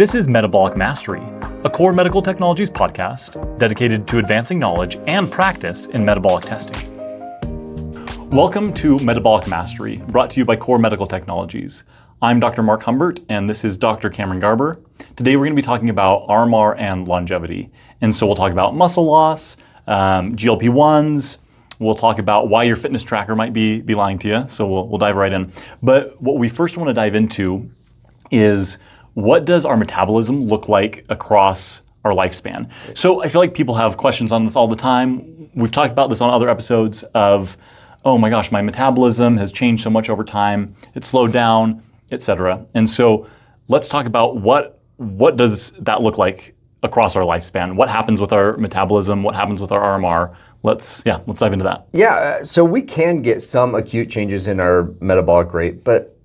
This is Metabolic Mastery, a KORR Medical Technologies podcast dedicated to advancing knowledge and practice in metabolic testing. Welcome to Metabolic Mastery, brought to you by KORR Medical Technologies. I'm Dr. Marc Humbert, and this is Dr. Cameron Garber. Today we're going to be talking about RMR and longevity. And so we'll talk about muscle loss, GLP-1s, we'll talk about why your fitness tracker might be lying to you, so we'll dive right in. But what we first want to dive into is, what does our metabolism look like across our lifespan? So I feel like people have questions on this all the time. We've talked about this on other episodes of, oh my gosh, my metabolism has changed so much over time, it's slowed down, etc. And so let's talk about what does that look like across our lifespan? What happens with our metabolism? What happens with our RMR? Let's dive into that. Yeah, so we can get some acute changes in our metabolic rate, but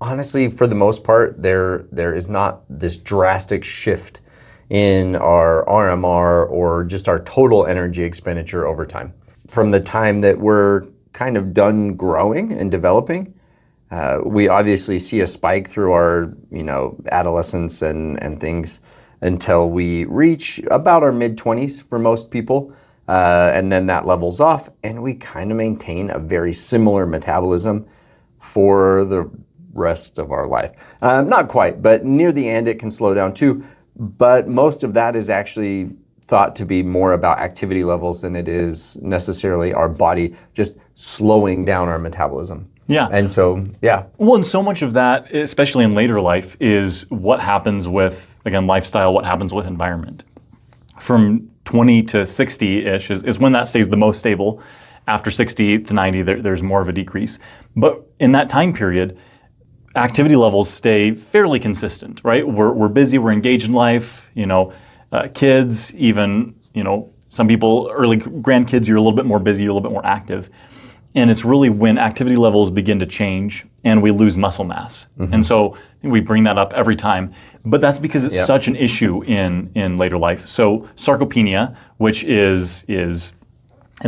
honestly, for the most part, there is not this drastic shift in our RMR or just our total energy expenditure over time. From the time that we're kind of done growing and developing, we obviously see a spike through our adolescence and things until we reach about our mid-20s for most people. And then that levels off, and we kind of maintain a very similar metabolism for the rest of our life. Not quite, but near the end it can slow down too. But most of that is actually thought to be more about activity levels than it is necessarily our body just slowing down our metabolism. Yeah. And so, yeah. Well, and so much of that, especially in later life, is what happens with, again, lifestyle, what happens with environment. From 20 to 60-ish is when that stays the most stable. After 60 to 90, there's more of a decrease. But in that time period, activity levels stay fairly consistent, right? We're busy, we're engaged in life, kids, even, some people, early grandkids, you're a little bit more busy, you're a little bit more active. And it's really when activity levels begin to change and we lose muscle mass. Mm-hmm. And so we bring that up every time, but that's because it's such an issue in later life. So sarcopenia, which is it's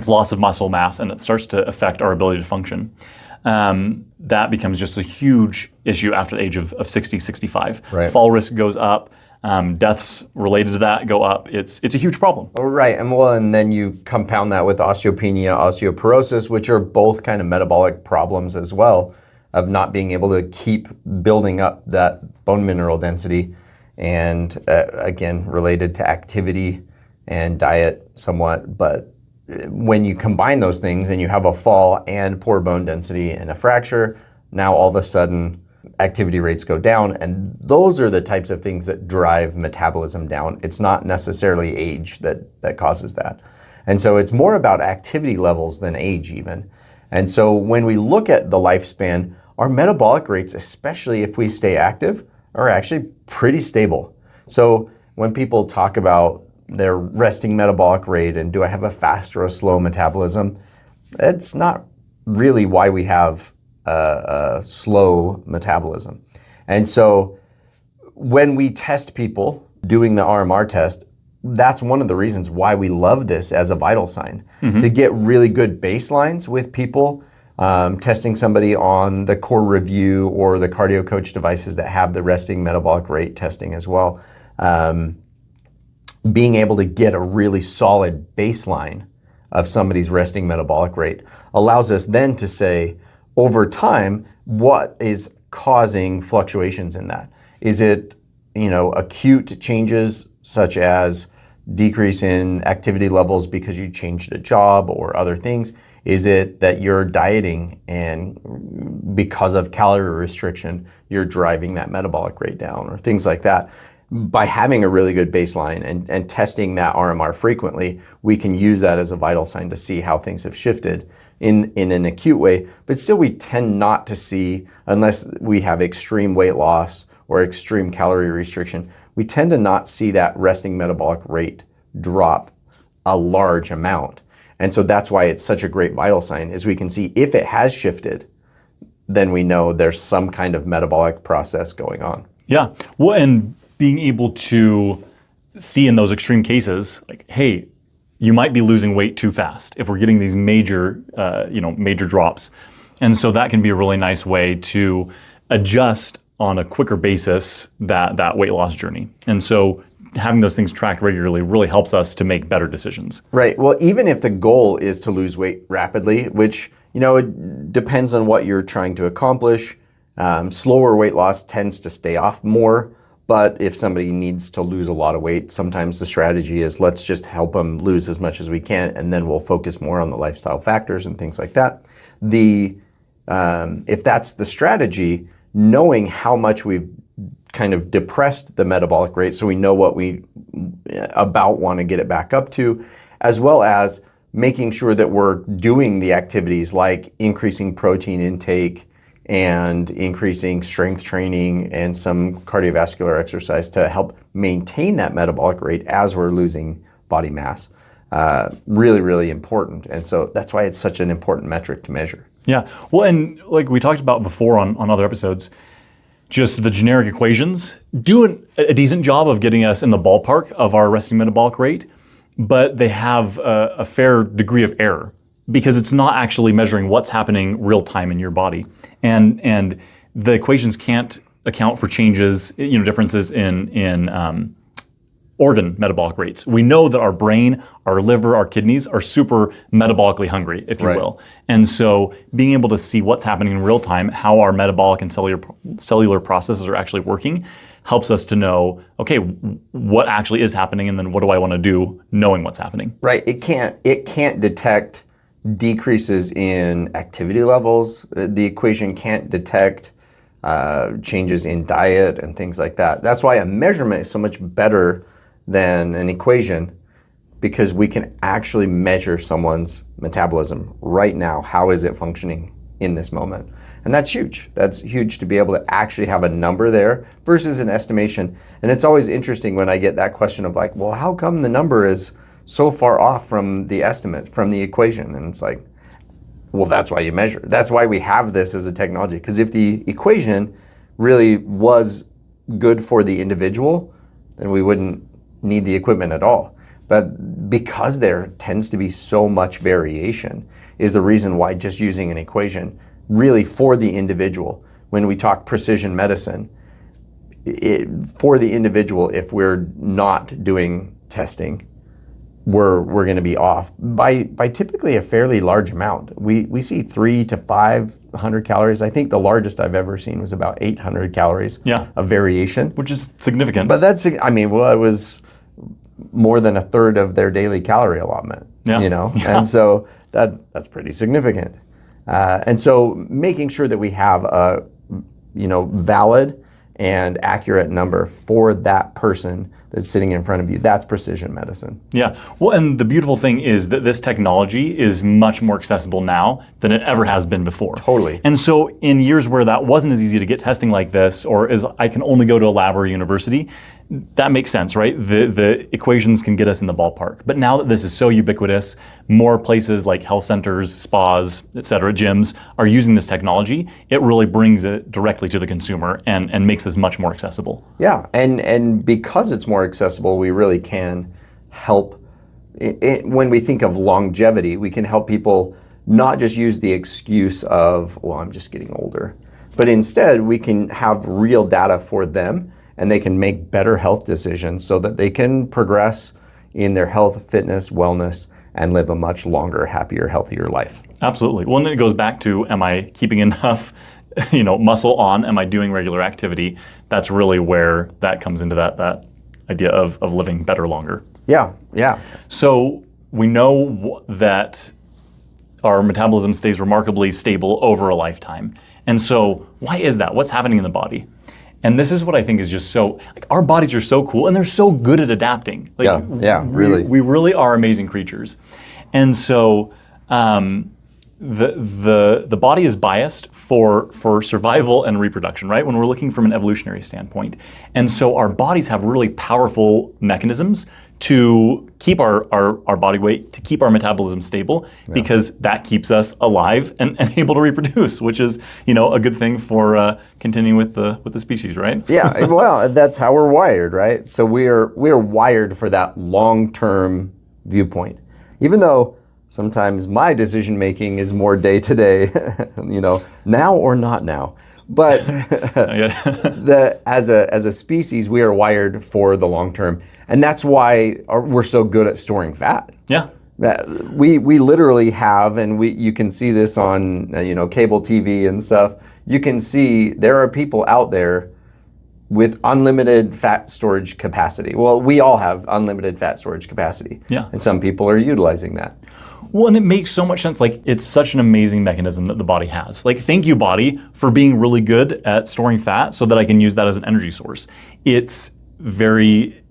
loss of muscle mass, and it starts to affect our ability to function. That becomes just a huge issue after the age of 60, 65. Right. Fall risk goes up. Deaths related to that go up. It's a huge problem. Right, and then you compound that with osteopenia, osteoporosis, which are both kind of metabolic problems as well, of not being able to keep building up that bone mineral density, and again, related to activity and diet somewhat. But when you combine those things and you have a fall and poor bone density and a fracture, now all of a sudden activity rates go down, and those are the types of things that drive metabolism down. It's not necessarily age that causes that. And so it's more about activity levels than age even. And so when we look at the lifespan, our metabolic rates, especially if we stay active, are actually pretty stable. So when people talk about their resting metabolic rate and do I have a fast or a slow metabolism, it's not really why we have a slow metabolism. And so when we test people doing the RMR test, that's one of the reasons why we love this as a vital sign, to get really good baselines with people, testing somebody on the KORR Review or the Cardio Coach devices that have the resting metabolic rate testing as well. Being able to get a really solid baseline of somebody's resting metabolic rate allows us then to say, over time, what is causing fluctuations in that? Is it, acute changes such as decrease in activity levels because you changed a job or other things? Is it that you're dieting and because of calorie restriction, you're driving that metabolic rate down, or things like that? By having a really good baseline and testing that RMR frequently, we can use that as a vital sign to see how things have shifted in an acute way. But still, we tend not to see, unless we have extreme weight loss or extreme calorie restriction, we tend to not see that resting metabolic rate drop a large amount. And so that's why it's such a great vital sign, is we can see if it has shifted, then we know there's some kind of metabolic process going on. Yeah, well, and being able to see in those extreme cases, like, hey, you might be losing weight too fast if we're getting these major drops. And so that can be a really nice way to adjust on a quicker basis that weight loss journey. And so having those things tracked regularly really helps us to make better decisions. Right. Well, even if the goal is to lose weight rapidly, which, it depends on what you're trying to accomplish. Slower weight loss tends to stay off more. But if somebody needs to lose a lot of weight, sometimes the strategy is let's just help them lose as much as we can, and then we'll focus more on the lifestyle factors and things like that. If that's the strategy, knowing how much we've kind of depressed the metabolic rate so we know what we about want to get it back up to, as well as making sure that we're doing the activities like increasing protein intake and increasing strength training and some cardiovascular exercise to help maintain that metabolic rate as we're losing body mass. Really, really important. And so that's why it's such an important metric to measure. Yeah. Well, and like we talked about before on other episodes, just the generic equations do a decent job of getting us in the ballpark of our resting metabolic rate, but they have a fair degree of error, because it's not actually measuring what's happening real time in your body. And the equations can't account for changes, differences in organ metabolic rates. We know that our brain, our liver, our kidneys are super metabolically hungry, if you will. And so being able to see what's happening in real time, how our metabolic and cellular processes are actually working, helps us to know, okay, what actually is happening, and then what do I want to do knowing what's happening? Right. It can't detect decreases in activity levels. The equation can't detect changes in diet and things like that. That's why a measurement is so much better than an equation, because we can actually measure someone's metabolism right now. How is it functioning in this moment? And that's huge. That's huge to be able to actually have a number there versus an estimation. And it's always interesting when I get that question of like, well, how come the number is so far off from the estimate, from the equation? And it's like, well, that's why you measure. That's why we have this as a technology. Because if the equation really was good for the individual, then we wouldn't need the equipment at all. But because there tends to be so much variation is the reason why just using an equation really for the individual, when we talk precision medicine, for the individual, if we're not doing testing, we're going to be off by typically a fairly large amount. We see 300 to 500 calories. I think the largest I've ever seen was about 800 calories of variation. Which is significant. But that's, it was more than a third of their daily calorie allotment, And so that's pretty significant. And so making sure that we have a, valid and accurate number for that person that's sitting in front of you, that's precision medicine. Yeah. Well, and the beautiful thing is that this technology is much more accessible now than it ever has been before. Totally. And so in years where that wasn't as easy to get testing like this, or as I can only go to a lab or a university, that makes sense, right? The equations can get us in the ballpark. But now that this is so ubiquitous, more places like health centers, spas, et cetera, gyms are using this technology, it really brings it directly to the consumer and makes this much more accessible. Yeah, and because it's more accessible, we really can help. When we think of longevity, we can help people not just use the excuse of, well, I'm just getting older, but instead we can have real data for them, and they can make better health decisions so that they can progress in their health, fitness, wellness, and live a much longer, happier, healthier life. Absolutely. Well, and it goes back to, am I keeping enough muscle on? Am I doing regular activity? That's really where that comes into that idea of living better longer. Yeah. So we know that our metabolism stays remarkably stable over a lifetime. And so why is that? What's happening in the body? And this is what I think is just so, our bodies are so cool and they're so good at adapting. Really. We really are amazing creatures. And so the body is biased for survival and reproduction, right? When we're looking from an evolutionary standpoint. And so our bodies have really powerful mechanisms to keep our body weight, to keep our metabolism stable, because that keeps us alive and able to reproduce, which is, a good thing for continuing with the species, right? Yeah, well, that's how we're wired, right? So we're wired for that long-term viewpoint. Even though sometimes my decision making is more day to day, now or not now. But as a species, we are wired for the long term. And that's why we're so good at storing fat. Yeah. We literally have, and you can see this on cable TV and stuff. You can see there are people out there with unlimited fat storage capacity. Well, we all have unlimited fat storage capacity. Yeah. And some people are utilizing that. Well, and it makes so much sense. Like, it's such an amazing mechanism that the body has. Like, thank you, body, for being really good at storing fat so that I can use that as an energy source. It's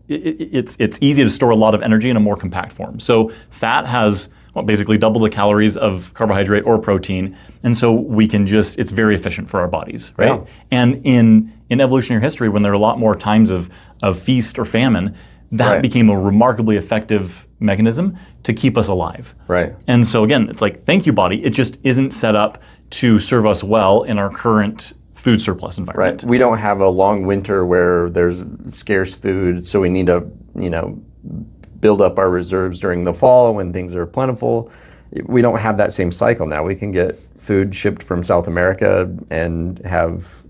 it's easy to store a lot of energy in a more compact form. So fat has basically double the calories of carbohydrate or protein. And so we can it's very efficient for our bodies, right? Yeah. And in evolutionary history, when there are a lot more times of feast or famine, that became a remarkably effective mechanism to keep us alive. Right. And so again, it's like, thank you, body. It just isn't set up to serve us well in our current food surplus environment. Right. We don't have a long winter where there's scarce food, so we need to, build up our reserves during the fall when things are plentiful. We don't have that same cycle now. We can get food shipped from South America and have,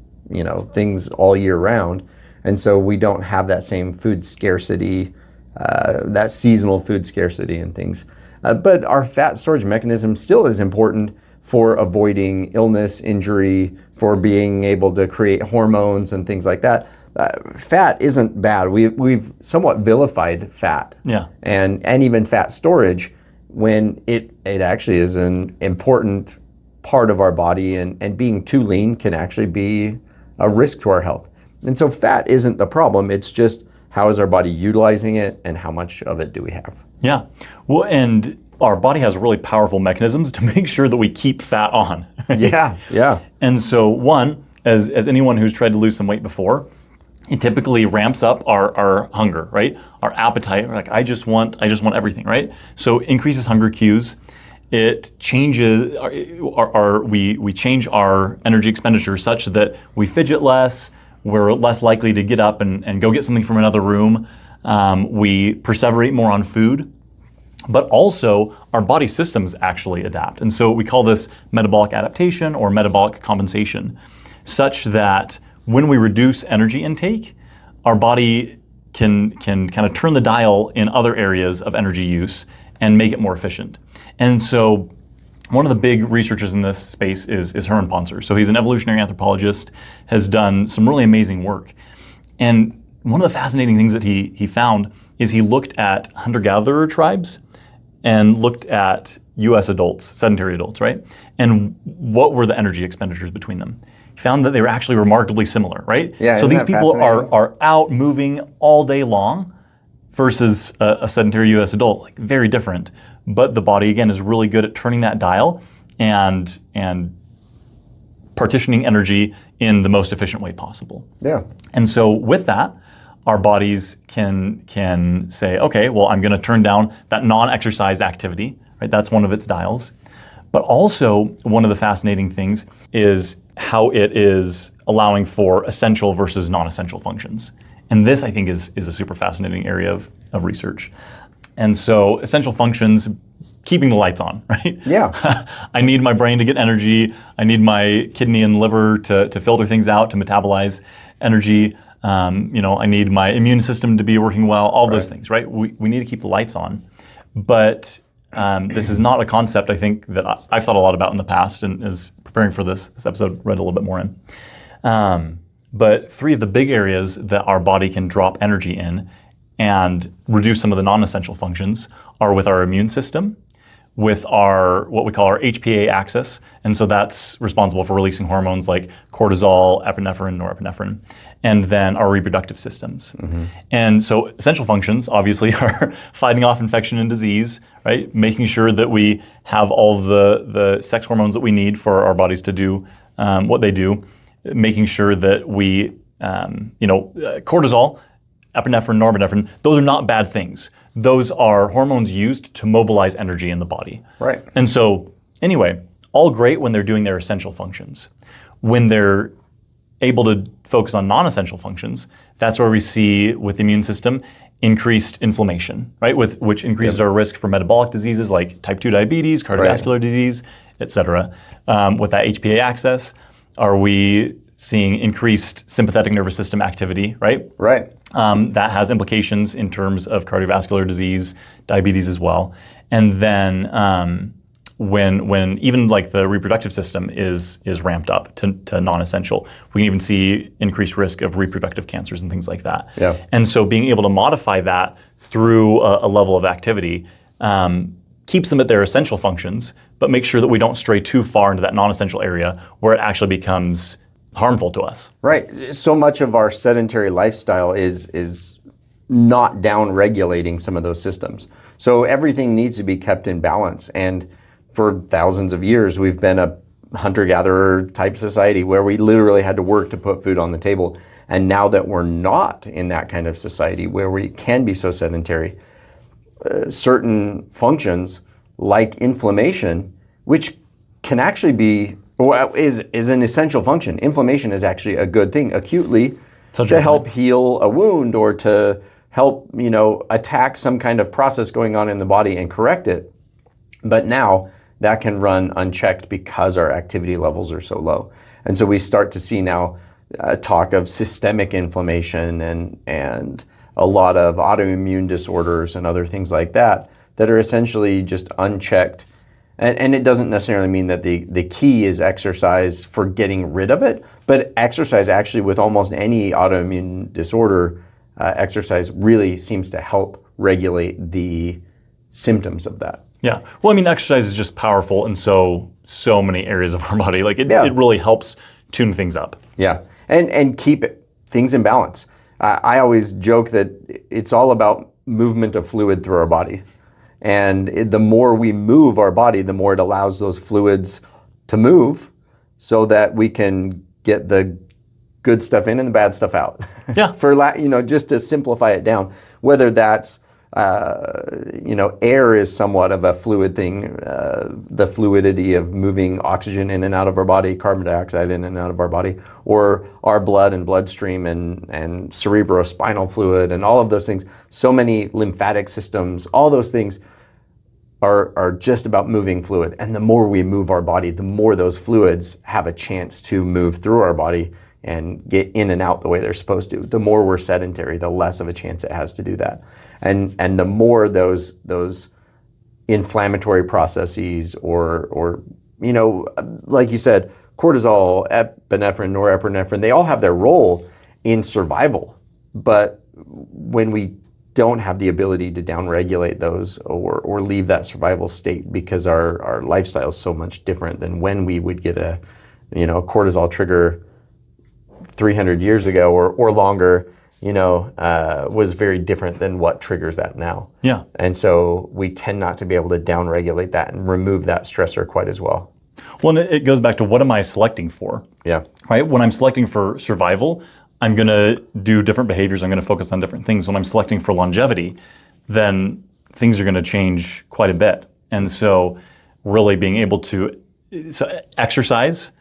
things all year round. And so we don't have that same food scarcity, that seasonal food scarcity and things. But our fat storage mechanism still is important for avoiding illness, injury, for being able to create hormones and things like that. Fat isn't bad. We've somewhat vilified fat, and even fat storage, when it actually is an important part of our body, and being too lean can actually be a risk to our health. And so fat isn't the problem. It's just, how is our body utilizing it, and how much of it do we have? Yeah. Well, and our body has really powerful mechanisms to make sure that we keep fat on. Right? Yeah. And so one, as anyone who's tried to lose some weight before, it typically ramps up our hunger, right? Our appetite. We're like, I just want everything, right? So increases hunger cues. It changes we change our energy expenditure such that we fidget less. We're less likely to get up and go get something from another room. We perseverate more on food. But also, our body systems actually adapt. And so we call this metabolic adaptation or metabolic compensation, such that when we reduce energy intake, our body can kind of turn the dial in other areas of energy use and make it more efficient. And so one of the big researchers in this space is Herman Ponzer. So he's an evolutionary anthropologist, has done some really amazing work. And one of the fascinating things that he found is he looked at hunter-gatherer tribes and looked at US adults, sedentary adults, right? And what were the energy expenditures between them? He found that they were actually remarkably similar, right? Yeah, so these people are out moving all day long versus a sedentary US adult, like very different. But the body, again, is really good at turning that dial and partitioning energy in the most efficient way possible. Yeah. And so with that, our bodies can say, okay, well, I'm going to turn down that non-exercise activity, right? That's one of its dials. But also, one of the fascinating things is how it is allowing for essential versus non-essential functions. And this, I think, is a super fascinating area of research. And so essential functions, keeping the lights on, right? Yeah. I need my brain to get energy. I need my kidney and liver to filter things out, to metabolize energy. I need my immune system to be working well, all those things, right? We need to keep the lights on. But this is not a concept, I think, that I've thought a lot about in the past, and as preparing for this episode, read a little bit more in. But three of the big areas that our body can drop energy in and reduce some of the non-essential functions are with our immune system, with what we call our HPA axis, and so that's responsible for releasing hormones like cortisol, epinephrine, norepinephrine, and then our reproductive systems. Mm-hmm. And so essential functions obviously are fighting off infection and disease, right? Making sure that we have all the sex hormones that we need for our bodies to do what they do, making sure that we, cortisol, epinephrine, norepinephrine, those are not bad things. Those are hormones used to mobilize energy in the body. Right. And so, anyway, all great when they're doing their essential functions. When they're able to focus on non-essential functions, that's where we see with the immune system increased inflammation, right? Which increases our risk for metabolic diseases like type 2 diabetes, cardiovascular disease, et cetera. With that HPA axis, are we seeing increased sympathetic nervous system activity, right? Right. That has implications in terms of cardiovascular disease, diabetes as well. And then when even like the reproductive system is ramped up to non-essential, we can even see increased risk of reproductive cancers and things like that. Yeah. And so being able to modify that through a level of activity keeps them at their essential functions, but make sure that we don't stray too far into that non-essential area where it actually becomes harmful to us. Right. So much of our sedentary lifestyle is not down-regulating some of those systems. So everything needs to be kept in balance. And for thousands of years, we've been a hunter-gatherer type society where we literally had to work to put food on the table. And now that we're not in that kind of society where we can be so sedentary, certain functions like inflammation, which can actually be, well, is an essential function. Inflammation is actually a good thing acutely to help heal a wound or to help, attack some kind of process going on in the body and correct it. But now that can run unchecked because our activity levels are so low. And so we start to see now talk of systemic inflammation and a lot of autoimmune disorders and other things like that are essentially just unchecked. And it doesn't necessarily mean that the key is exercise for getting rid of it, but exercise actually with almost any autoimmune disorder, exercise really seems to help regulate the symptoms of that. Yeah. Well, I mean, exercise is just powerful in so many areas of our body. Like it really helps tune things up. Yeah. And keep things in balance. I always joke that it's all about movement of fluid through our body. And the more we move our body, the more it allows those fluids to move so that we can get the good stuff in and the bad stuff out. Yeah. Just to simplify it down, whether that's air is somewhat of a fluid thing, the fluidity of moving oxygen in and out of our body, carbon dioxide in and out of our body, or our blood and bloodstream and cerebrospinal fluid and all of those things. So many lymphatic systems, all those things are just about moving fluid. And the more we move our body, the more those fluids have a chance to move through our body and get in and out the way they're supposed to. The more we're sedentary, the less of a chance it has to do that. And the more those inflammatory processes or like you said, cortisol, epinephrine, norepinephrine, they all have their role in survival. But when we don't have the ability to downregulate those or leave that survival state because our lifestyle is so much different than when we would get a cortisol trigger 300 years ago or longer, was very different than what triggers that now. Yeah. And so we tend not to be able to downregulate that and remove that stressor quite as well. Well, and it goes back to what am I selecting for? Yeah. Right? When I'm selecting for survival, I'm going to do different behaviors. I'm going to focus on different things. When I'm selecting for longevity, then things are going to change quite a bit. And so really being able to exercise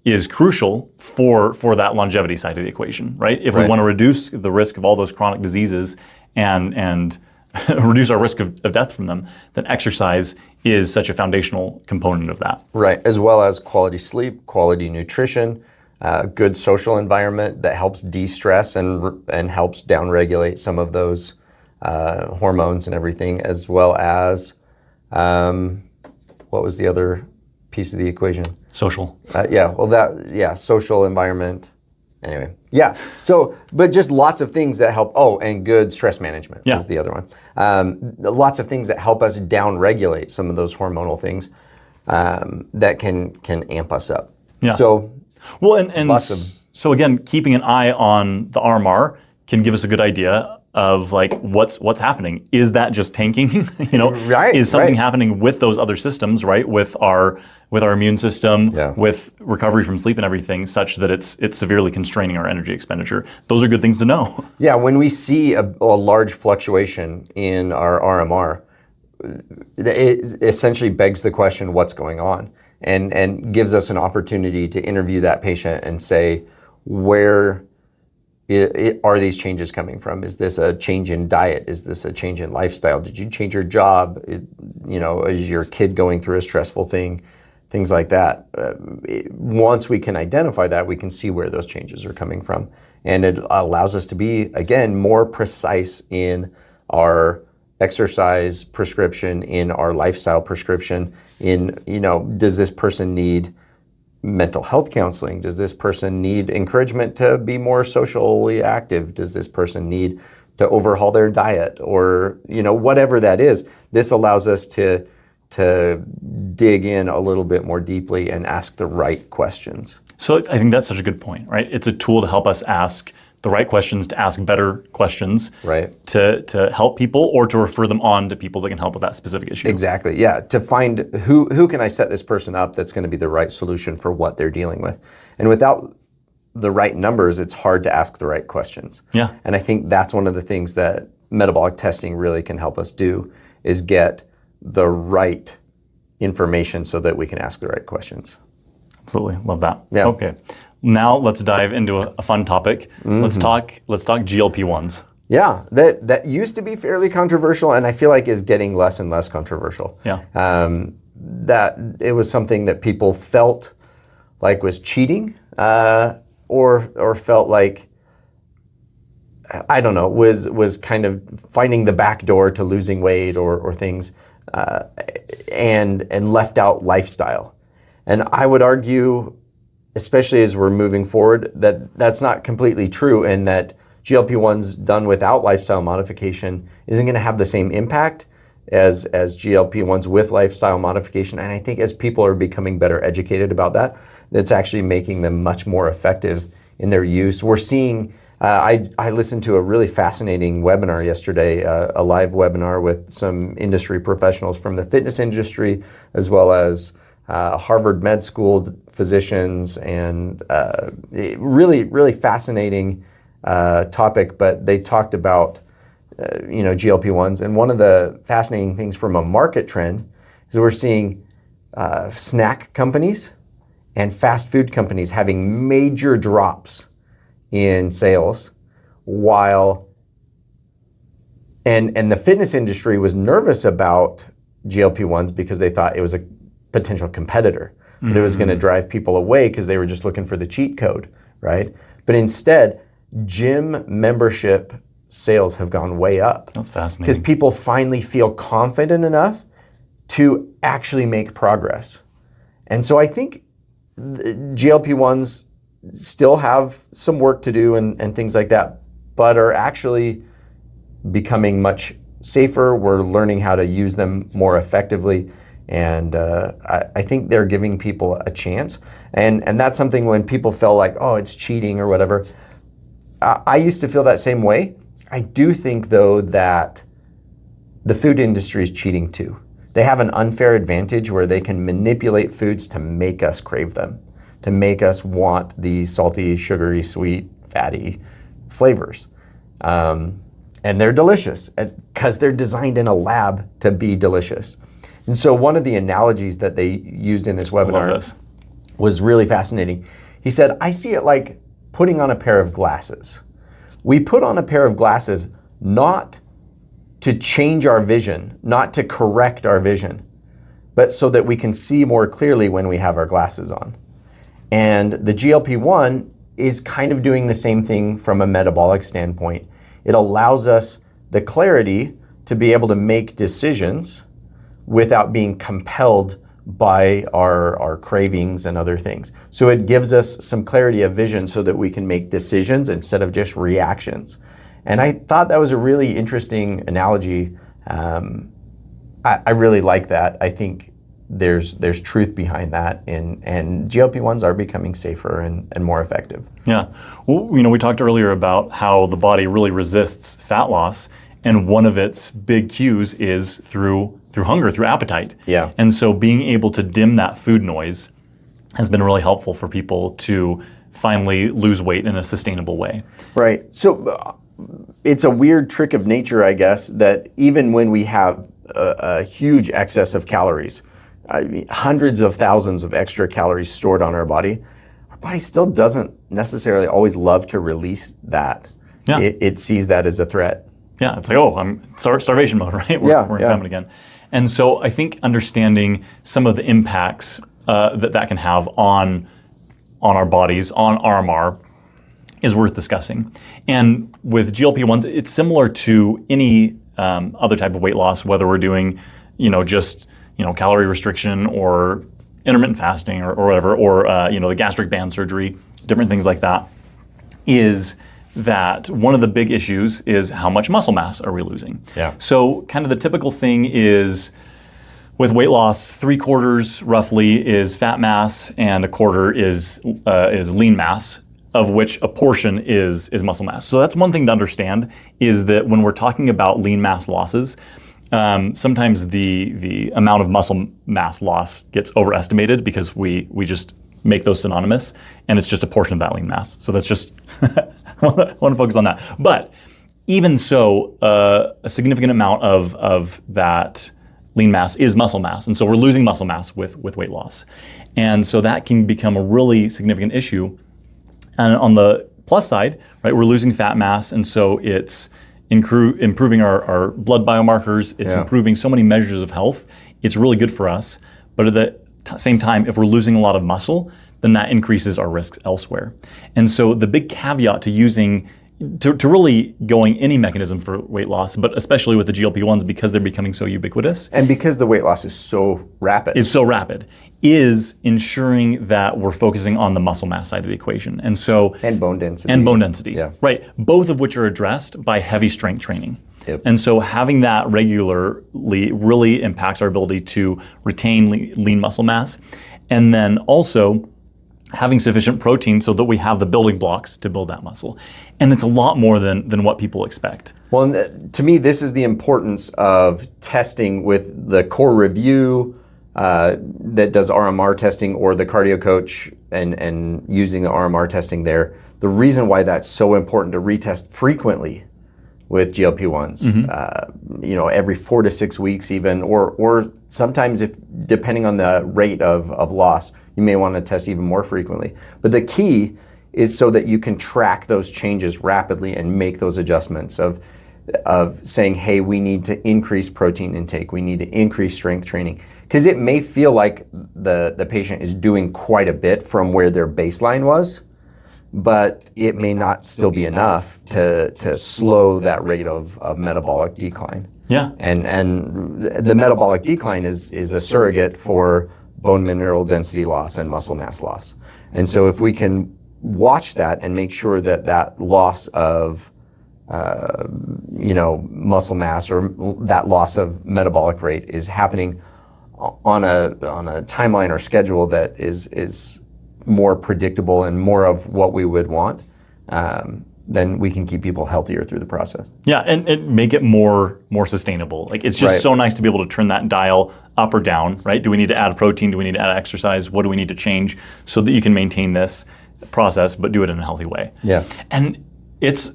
is crucial for that longevity side of the equation, right? If we want to reduce the risk of all those chronic diseases and reduce our risk of death from them, then exercise is such a foundational component of that. Right, as well as quality sleep, quality nutrition, good social environment that helps de-stress and helps downregulate some of those hormones and everything, as well as, what was the other piece of the equation? Social. Social environment. Anyway, yeah. So, but just lots of things that help. Oh, and good stress management is the other one. Lots of things that help us down-regulate some of those hormonal things that can amp us up. Yeah. So, well, and so again, keeping an eye on the RMR can give us a good idea of like what's happening. Is that just tanking? Is something happening with those other systems, right? With our immune system, with recovery from sleep and everything, such that it's severely constraining our energy expenditure. Those are good things to know. Yeah, when we see a large fluctuation in our RMR, it essentially begs the question, what's going on? And gives us an opportunity to interview that patient and say, where are these changes coming from? Is this a change in diet? Is this a change in lifestyle? Did you change your job? Is your kid going through a stressful thing? things like that. Once we can identify that, we can see where those changes are coming from. And it allows us to be, again, more precise in our exercise prescription, in our lifestyle prescription, in, does this person need mental health counseling? Does this person need encouragement to be more socially active? Does this person need to overhaul their diet? Or, whatever that is, this allows us to dig in a little bit more deeply and ask the right questions. So I think that's such a good point, right? It's a tool to help us ask the right questions, to ask better questions, right? To help people or to refer them on to people that can help with that specific issue. Exactly, yeah. To find who can I set this person up that's going to be the right solution for what they're dealing with. And without the right numbers, it's hard to ask the right questions. Yeah. And I think that's one of the things that metabolic testing really can help us do, is get the right information so that we can ask the right questions. Absolutely, love that. Yeah. Okay, now let's dive into a fun topic. Mm-hmm. Let's talk GLP-1s. Yeah, that used to be fairly controversial, and I feel like is getting less and less controversial. Yeah. That it was something that people felt like was cheating, or felt like, I don't know, was kind of finding the back door to losing weight or things, and left out lifestyle. And I would argue, especially as we're moving forward, that that's not completely true, and that GLP-1s done without lifestyle modification isn't going to have the same impact as GLP-1s with lifestyle modification. And I think as people are becoming better educated about that, it's actually making them much more effective in their use. We're seeing, I listened to a really fascinating webinar yesterday, a live webinar with some industry professionals from the fitness industry, as well as Harvard Med School physicians, and really, really fascinating topic. But they talked about GLP-1s, and one of the fascinating things from a market trend is we're seeing snack companies and fast food companies having major drops in sales, while and the fitness industry was nervous about GLP-1s because they thought it was a potential competitor, but it was going to drive people away because they were just looking for the cheat code, right? But instead, gym membership sales have gone way up. That's fascinating. Because people finally feel confident enough to actually make progress. And so I think GLP-1s still have some work to do and things like that, but are actually becoming much safer. We're learning how to use them more effectively. And I think they're giving people a chance. And that's something when people felt like, oh, it's cheating or whatever. I used to feel that same way. I do think, though, that the food industry is cheating too. They have an unfair advantage where they can manipulate foods to make us crave them, to make us want the salty, sugary, sweet, fatty flavors. And they're delicious because they're designed in a lab to be delicious. And so one of the analogies that they used in this webinar was really fascinating. He said, I see it like putting on a pair of glasses. We put on a pair of glasses not to change our vision, not to correct our vision, but so that we can see more clearly when we have our glasses on. And the GLP-1 is kind of doing the same thing from a metabolic standpoint. It allows us the clarity to be able to make decisions without being compelled by our cravings and other things. So it gives us some clarity of vision so that we can make decisions instead of just reactions. And I thought that was a really interesting analogy. I really like that. I think there's truth behind that, and GLP-1s are becoming safer and more effective. Yeah. Well, we talked earlier about how the body really resists fat loss, and one of its big cues is through hunger, through appetite. Yeah. And so being able to dim that food noise has been really helpful for people to finally lose weight in a sustainable way. Right. So it's a weird trick of nature, I guess, that even when we have a huge excess of calories, hundreds of thousands of extra calories stored on our body still doesn't necessarily always love to release that. Yeah. It sees that as a threat. Yeah, it's like, oh, I'm starvation mode, right? We're coming again. And so I think understanding some of the impacts that can have on our bodies, on RMR, is worth discussing. And with GLP-1s, it's similar to any other type of weight loss, whether we're doing, just, calorie restriction or intermittent fasting or whatever, or, the gastric band surgery, different things like that, is that one of the big issues is how much muscle mass are we losing? Yeah. So kind of the typical thing is with weight loss, 3/4 roughly is fat mass and 1/4 is lean mass, of which a portion is muscle mass. So that's one thing to understand, is that when we're talking about lean mass losses, sometimes the amount of muscle mass loss gets overestimated because we just make those synonymous, and it's just a portion of that lean mass. So that's just, I want to focus on that. But even so, a significant amount of that lean mass is muscle mass. And so we're losing muscle mass with weight loss. And so that can become a really significant issue. And on the plus side, right, we're losing fat mass, and so it's improving our blood biomarkers. It's improving so many measures of health. It's really good for us. But at the same time, if we're losing a lot of muscle, then that increases our risks elsewhere. And so the big caveat to using, to really going any mechanism for weight loss, but especially with the GLP-1s, because they're becoming so ubiquitous. And because the weight loss is so rapid. Is ensuring that we're focusing on the muscle mass side of the equation. And so and bone density. Yeah. Right. Both of which are addressed by heavy strength training. Yep. And so having that regularly really impacts our ability to retain lean muscle mass. And then also having sufficient protein so that we have the building blocks to build that muscle. And it's a lot more than what people expect. Well, to me, this is the importance of testing with the KORR Review that does RMR testing, or the cardio coach, and using the RMR testing there. The reason why that's so important to retest frequently with GLP-1s, every 4 to 6 weeks even, or sometimes, if depending on the rate of loss, you may want to test even more frequently. But the key is so that you can track those changes rapidly and make those adjustments of saying, hey, we need to increase protein intake, we need to increase strength training. Because it may feel like the patient is doing quite a bit from where their baseline was, but it may not still be enough to slow that rate of metabolic decline. Yeah. And the metabolic decline is a surrogate for bone mineral density loss and muscle mass loss. And so if we can watch that and make sure that loss of muscle mass, or that loss of metabolic rate, is happening on a timeline or schedule that is more predictable and more of what we would want, then we can keep people healthier through the process. Yeah, and make it more sustainable. Like, it's just so nice to be able to turn that dial up or down, right? Do we need to add protein? Do we need to add exercise? What do we need to change so that you can maintain this process, but do it in a healthy way? Yeah. And it's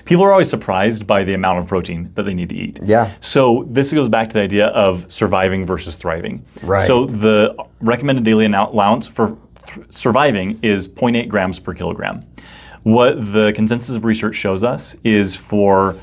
people are always surprised by the amount of protein that they need to eat. Yeah. So this goes back to the idea of surviving versus thriving. Right. So the recommended daily allowance for surviving is 0.8 grams per kilogram. What the consensus of research shows us is for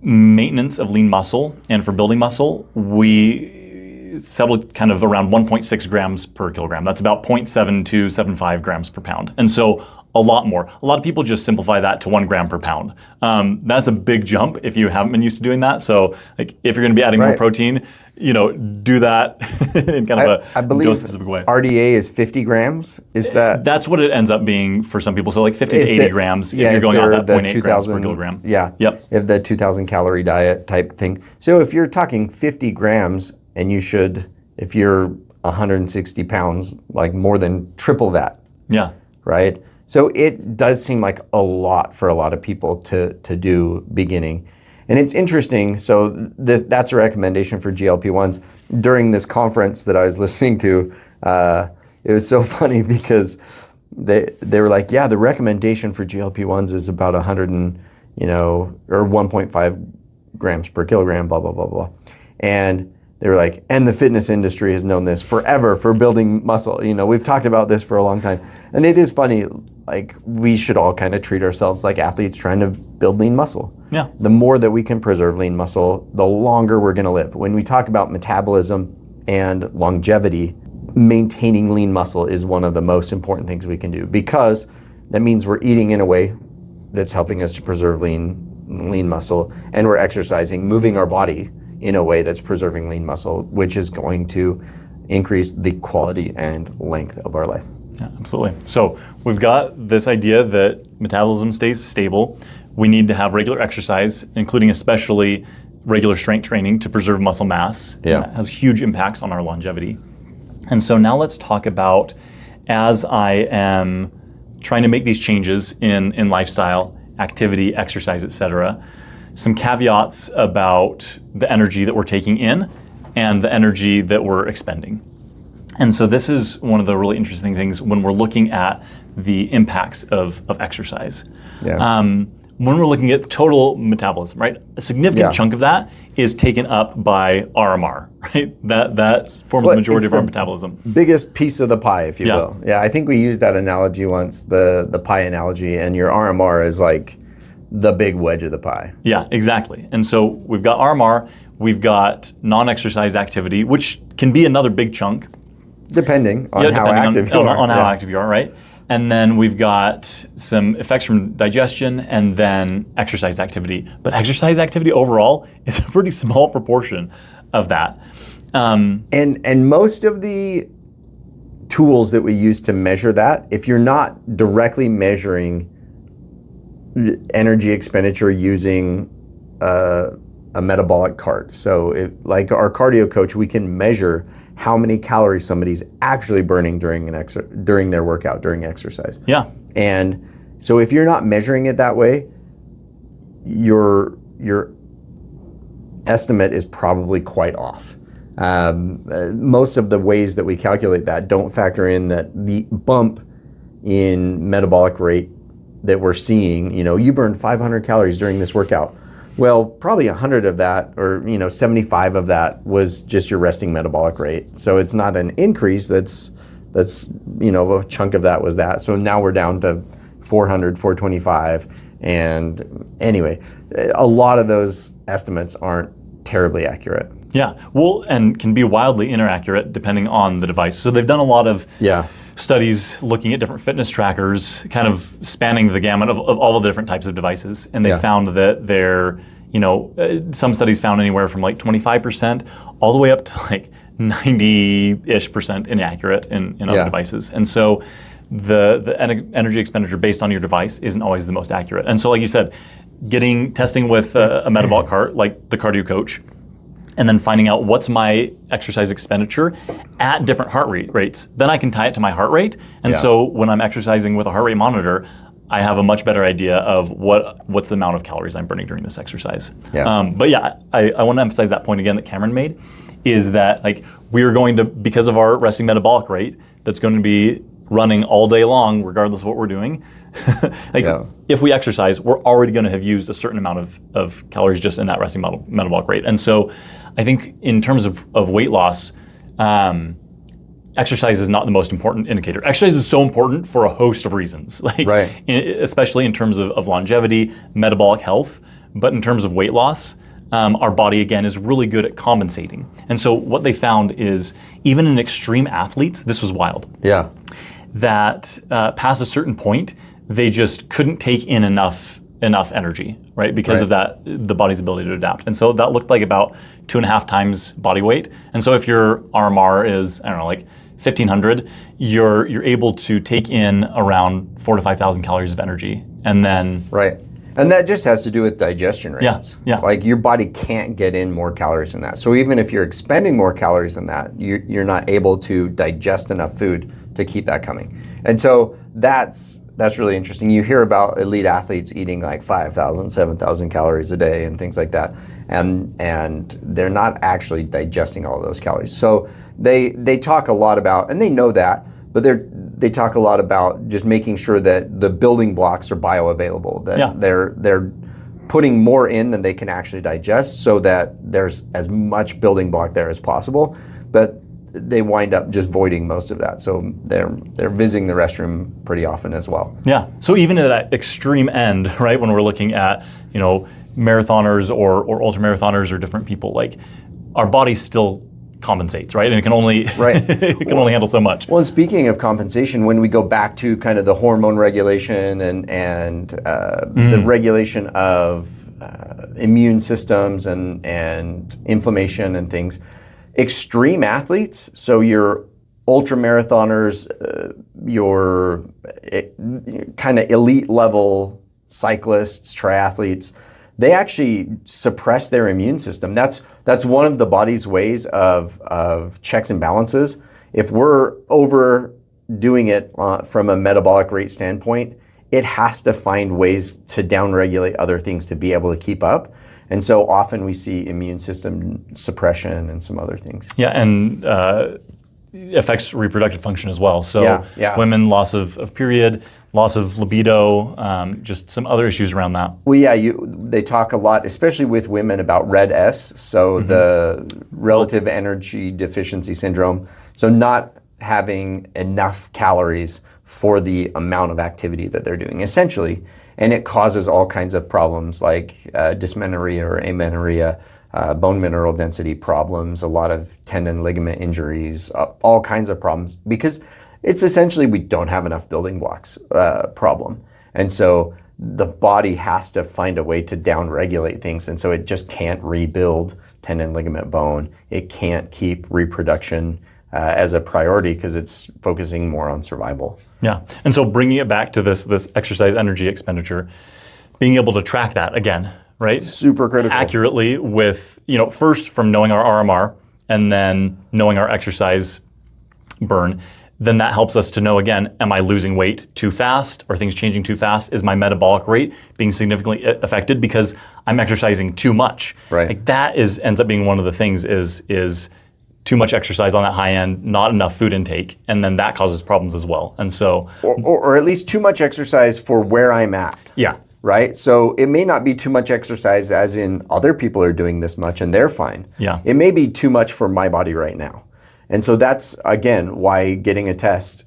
maintenance of lean muscle and for building muscle, we settle kind of around 1.6 grams per kilogram. That's about 0.7275 grams per pound. And so a lot more. A lot of people just simplify that to 1 gram per pound. That's a big jump if you haven't been used to doing that. So, like, if you're going to be adding more protein, do that in kind of I believe dose specific way. RDA is 50 grams. Is that? That's what it ends up being for some people. So like 50 to 80 grams if you're going out that 0.8 grams per kilogram. Yeah. Yep. If the 2,000 calorie diet type thing. So if you're talking 50 grams, and you should, if you're 160 pounds, like more than triple that. Yeah. Right? So it does seem like a lot for a lot of people to do beginning. And it's interesting, so that's a recommendation for GLP-1s. During this conference that I was listening to, it was so funny because they were like, yeah, the recommendation for GLP-1s is about 100 or 1.5 grams per kilogram, blah, blah, blah, blah. And they were like, and the fitness industry has known this forever for building muscle. We've talked about this for a long time. And it is funny, like, we should all kind of treat ourselves like athletes trying to build lean muscle. Yeah. The more that we can preserve lean muscle, the longer we're going to live. When we talk about metabolism and longevity, maintaining lean muscle is one of the most important things we can do, because that means we're eating in a way that's helping us to preserve lean muscle, and we're exercising, moving our body in a way that's preserving lean muscle, which is going to increase the quality and length of our life. Yeah, absolutely. So we've got this idea that metabolism stays stable. We need to have regular exercise, including especially regular strength training, to preserve muscle mass. Yeah. That has huge impacts on our longevity. And so now let's talk about, as I am trying to make these changes in lifestyle, activity, exercise, etc., some caveats about the energy that we're taking in and the energy that we're expending. And so this is one of the really interesting things when we're looking at the impacts of exercise. Yeah. When we're looking at total metabolism, right? A significant chunk of that is taken up by RMR, right? That forms the majority of our metabolism. Biggest piece of the pie, if you will. Yeah, I think we used that analogy once, the pie analogy, and your RMR is like the big wedge of the pie. Yeah, exactly. And so we've got RMR, we've got non-exercise activity, which can be another big chunk. Depending on how active you are. On how active you are, right? And then we've got some effects from digestion and then exercise activity. But exercise activity overall is a pretty small proportion of that. And most of the tools that we use to measure that, if you're not directly measuring energy expenditure using a metabolic cart. So like our cardio coach, we can measure how many calories somebody's actually burning during their workout, during exercise. Yeah. And so if you're not measuring it that way, your estimate is probably quite off. Most of the ways that we calculate that don't factor in that the bump in metabolic rate that we're seeing. You burned 500 calories during this workout. Well, probably 100 of that, or 75 of that was just your resting metabolic rate. So it's not an increase. That's a chunk of that was that. So now we're down to 400, 425. And anyway, a lot of those estimates aren't terribly accurate. Yeah, well, and can be wildly inaccurate depending on the device. So they've done a lot of studies looking at different fitness trackers, kind of spanning the gamut of all the different types of devices. And they found that they're, some studies found anywhere from like 25% all the way up to like 90-ish% inaccurate in other devices. And so the energy expenditure based on your device isn't always the most accurate. And so like you said, testing with a metabolic cart, like the cardio coach, and then finding out what's my exercise expenditure at different heart rates. Then I can tie it to my heart rate. And so when I'm exercising with a heart rate monitor, I have a much better idea of what's the amount of calories I'm burning during this exercise. Yeah. But yeah, I want to emphasize that point again that Cameron made, is that like we are going to, because of our resting metabolic rate, that's going to be running all day long, regardless of what we're doing. If we exercise, we're already going to have used a certain amount of calories just in that resting metabolic rate. And so I think in terms of weight loss, exercise is not the most important indicator. Exercise is so important for a host of reasons, especially in terms of longevity, metabolic health, but in terms of weight loss, our body, again, is really good at compensating. And so what they found is, even in extreme athletes, this was wild, that past a certain point, they just couldn't take in enough energy, right? Because of that, the body's ability to adapt. And so that looked like about 2.5 times body weight. And so if your RMR is, I don't know, like 1,500, you're able to take in around 4,000 to 5,000 calories of energy. And then... Right. And that just has to do with digestion rates. Yeah. Like your body can't get in more calories than that. So even if you're expending more calories than that, you're not able to digest enough food to keep that coming. And so that's really interesting. You hear about elite athletes eating like 5,000, 7,000 calories a day and things like that. And they're not actually digesting all of those calories. So they talk a lot about, and they know that, but they talk a lot about just making sure that the building blocks are bioavailable, that they're putting more in than they can actually digest, so that there's as much building block there as possible. But they wind up just voiding most of that. So they're visiting the restroom pretty often as well. Yeah. So even at that extreme end, right, when we're looking at, marathoners or ultramarathoners or different people, like our body's still compensates, right? And it can only it can only handle so much. Well, and speaking of compensation, when we go back to kind of the hormone regulation and the regulation of immune systems and inflammation and things, extreme athletes, so your ultra marathoners, your kind of elite level cyclists, triathletes, they actually suppress their immune system. That's one of the body's ways of checks and balances. If we're overdoing it from a metabolic rate standpoint, it has to find ways to downregulate other things to be able to keep up. And so often we see immune system suppression and some other things. Yeah, and affects reproductive function as well. So women, loss of period, loss of libido, just some other issues around that. Well, yeah, they talk a lot, especially with women, about RED-S, so the relative energy deficiency syndrome. So not having enough calories for the amount of activity that they're doing, essentially. And it causes all kinds of problems like dysmenorrhea or amenorrhea, bone mineral density problems, a lot of tendon ligament injuries, all kinds of problems, because it's essentially we don't have enough building blocks problem. And so the body has to find a way to downregulate things. And so it just can't rebuild tendon, ligament, bone. It can't keep reproduction as a priority because it's focusing more on survival. Yeah. And so bringing it back to this exercise energy expenditure, being able to track that again, right? Super critical. Accurately with, first from knowing our RMR and then knowing our exercise burn. Then that helps us to know, again, am I losing weight too fast? Are things changing too fast? Is my metabolic rate being significantly affected because I'm exercising too much? Right. Like that ends up being one of the things is too much exercise on that high end, not enough food intake, and then that causes problems as well. And so, or at least too much exercise for where I'm at. Yeah. Right? So it may not be too much exercise as in other people are doing this much and they're fine. Yeah. It may be too much for my body right now. And so that's, again, why getting a test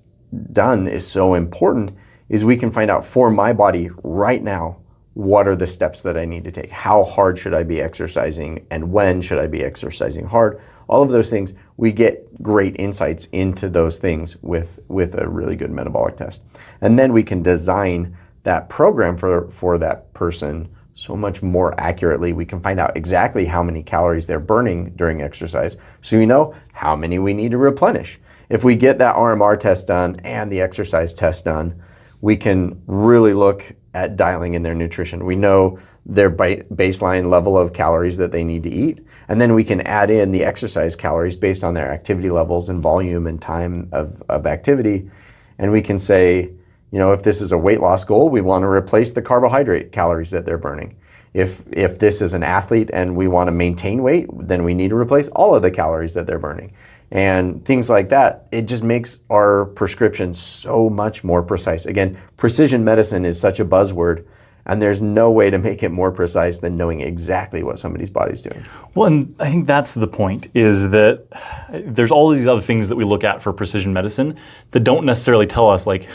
done is so important, is we can find out for my body right now, what are the steps that I need to take? How hard should I be exercising? And when should I be exercising hard? All of those things, we get great insights into those things with a really good metabolic test. And then we can design that program for that person so much more accurately. We can find out exactly how many calories they're burning during exercise, so we know how many we need to replenish. If we get that RMR test done and the exercise test done, we can really look at dialing in their nutrition. We know their baseline level of calories that they need to eat, and then we can add in the exercise calories based on their activity levels and volume and time of activity, and we can say, if this is a weight loss goal, we want to replace the carbohydrate calories that they're burning. If this is an athlete and we want to maintain weight, then we need to replace all of the calories that they're burning. And things like that, it just makes our prescription so much more precise. Again, precision medicine is such a buzzword, and there's no way to make it more precise than knowing exactly what somebody's body's doing. Well, and I think that's the point, is that there's all these other things that we look at for precision medicine that don't necessarily tell us like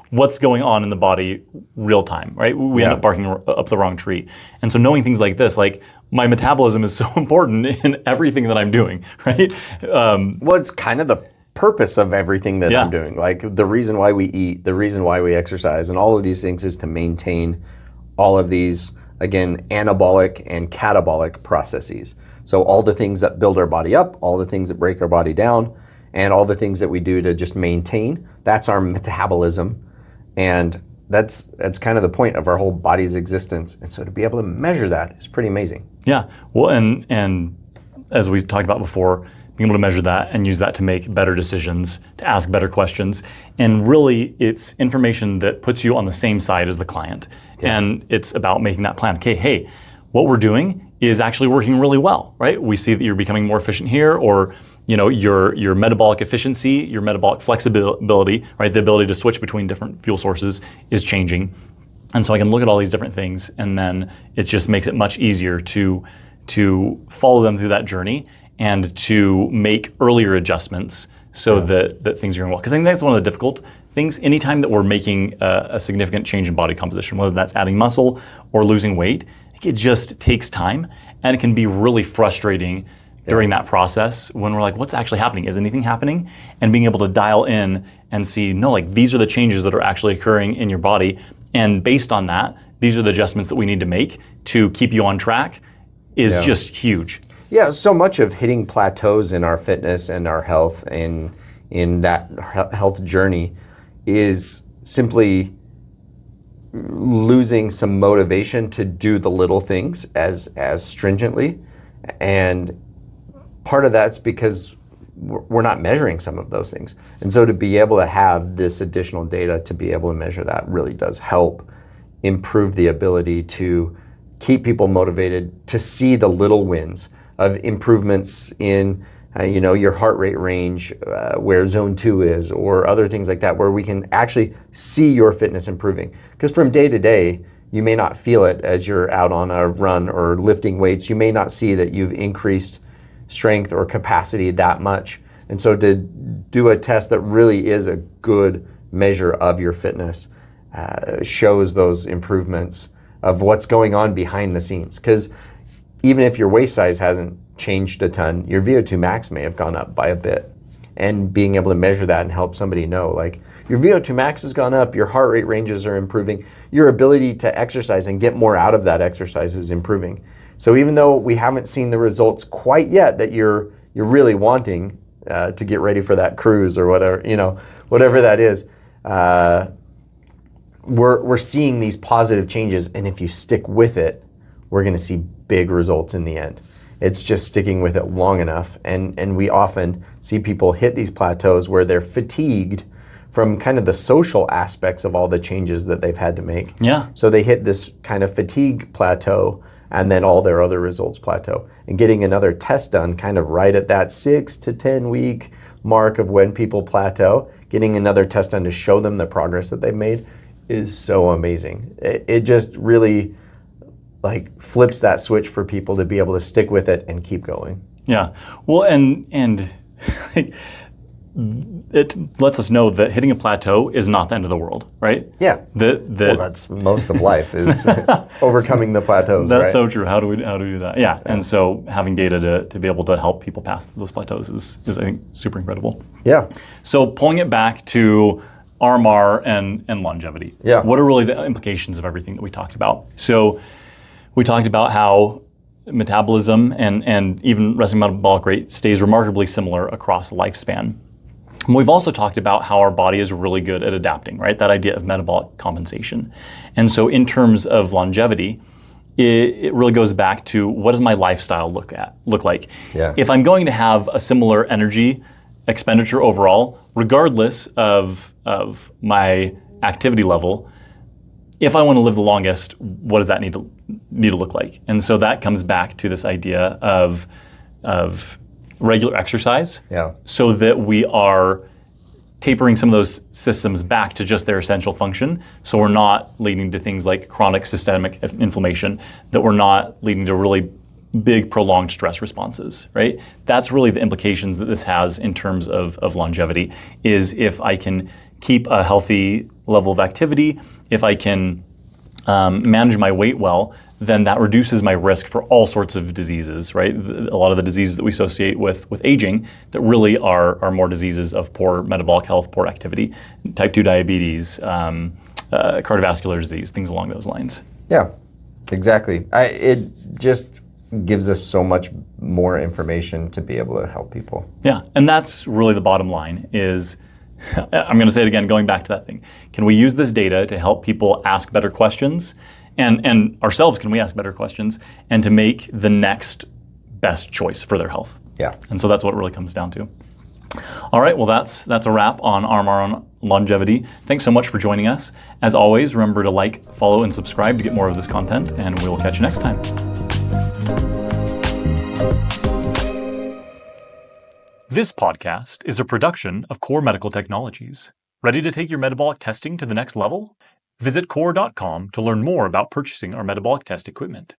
what's going on in the body real time, right? We end up barking up the wrong tree. And so knowing things like this, like my metabolism is so important in everything that I'm doing, right? Well, it's kind of the purpose of everything that I'm doing. Like the reason why we eat, the reason why we exercise, and all of these things is to maintain all of these, again, anabolic and catabolic processes. So all the things that build our body up, all the things that break our body down, and all the things that we do to just maintain, that's our metabolism. And that's kind of the point of our whole body's existence. And so to be able to measure that is pretty amazing. Yeah. Well, and as we talked about before, being able to measure that and use that to make better decisions, to ask better questions. And really, it's information that puts you on the same side as the client. Yeah. And it's about making that plan. Okay, hey, what we're doing is actually working really well, right? We see that you're becoming more efficient here, or your metabolic efficiency, your metabolic flexibility, right? The ability to switch between different fuel sources is changing. And so I can look at all these different things, and then it just makes it much easier to follow them through that journey and to make earlier adjustmants so that things are going well. Because I think that's one of the difficult things. Anytime that we're making a significant change in body composition, whether that's adding muscle or losing weight, it just takes time, and it can be really frustrating during that process when we're like, what's actually happening? Is anything happening? And being able to dial in and see, no, like these are the changes that are actually occurring in your body. And based on that, these are the adjustments that we need to make to keep you on track is just huge. Yeah, so much of hitting plateaus in our fitness and our health and in that health journey is simply losing some motivation to do the little things as stringently. And part of that's because we're not measuring some of those things. And so to be able to have this additional data to be able to measure that really does help improve the ability to keep people motivated to see the little wins of improvements in your heart rate range, where zone 2 is, or other things like that, where we can actually see your fitness improving. Because from day to day, you may not feel it as you're out on a run or lifting weights. You may not see that you've increased strength or capacity that much. And so to do a test that really is a good measure of your fitness shows those improvements of what's going on behind the scenes. Because even if your waist size hasn't changed a ton, your VO2 max may have gone up by a bit. And being able to measure that and help somebody know, like, your VO2 max has gone up, your heart rate ranges are improving, your ability to exercise and get more out of that exercise is improving. So even though we haven't seen the results quite yet that you're really wanting to get ready for that cruise or whatever that is, we're seeing these positive changes, and if you stick with it, we're going to see big results in the end. It's just sticking with it long enough, and we often see people hit these plateaus where they're fatigued from kind of the social aspects of all the changes that they've had to make. Yeah. So they hit this kind of fatigue plateau, and then all their other results plateau. And getting another test done kind of right at that 6 to 10 week mark of when people plateau, getting another test done to show them the progress that they've made is so amazing. It just really flips that switch for people to be able to stick with it and keep going. Yeah. Well, and it lets us know that hitting a plateau is not the end of the world, right? Yeah. Well, that's most of life is overcoming the plateaus. That's right? so true. How do we do that? Yeah. And so having data to be able to help people pass those plateaus is I think super incredible. Yeah. So pulling it back to RMR and longevity. Yeah. What are really the implications of everything that we talked about? So we talked about how metabolism and even resting metabolic rate stays remarkably similar across the lifespan. And we've also talked about how our body is really good at adapting, right? That idea of metabolic compensation. And so in terms of longevity, it really goes back to, what does my lifestyle look like? Yeah. If I'm going to have a similar energy expenditure overall, regardless of my activity level, if I want to live the longest, what does that need to look like? And so that comes back to this idea of regular exercise, so that we are tapering some of those systems back to just their essential function, so we're not leading to things like chronic systemic inflammation, that we're not leading to really big prolonged stress responses, right? That's really the implications that this has in terms of longevity, is if I can keep a healthy level of activity, if I can manage my weight well, then that reduces my risk for all sorts of diseases, right? A lot of the diseases that we associate with aging that really are more diseases of poor metabolic health, poor activity, type 2 diabetes, cardiovascular disease, things along those lines. Yeah, exactly. It just gives us so much more information to be able to help people. Yeah, and that's really the bottom line is, I'm going to say it again, going back to that thing. Can we use this data to help people ask better questions? And ourselves, can we ask better questions? And to make the next best choice for their health? Yeah. And so that's what it really comes down to. All right, well, that's a wrap on RMR on longevity. Thanks so much for joining us. As always, remember to like, follow, and subscribe to get more of this content, and we will catch you next time. This podcast is a production of KORR Medical Technologies. Ready to take your metabolic testing to the next level? Visit KORR.com to learn more about purchasing our metabolic test equipment.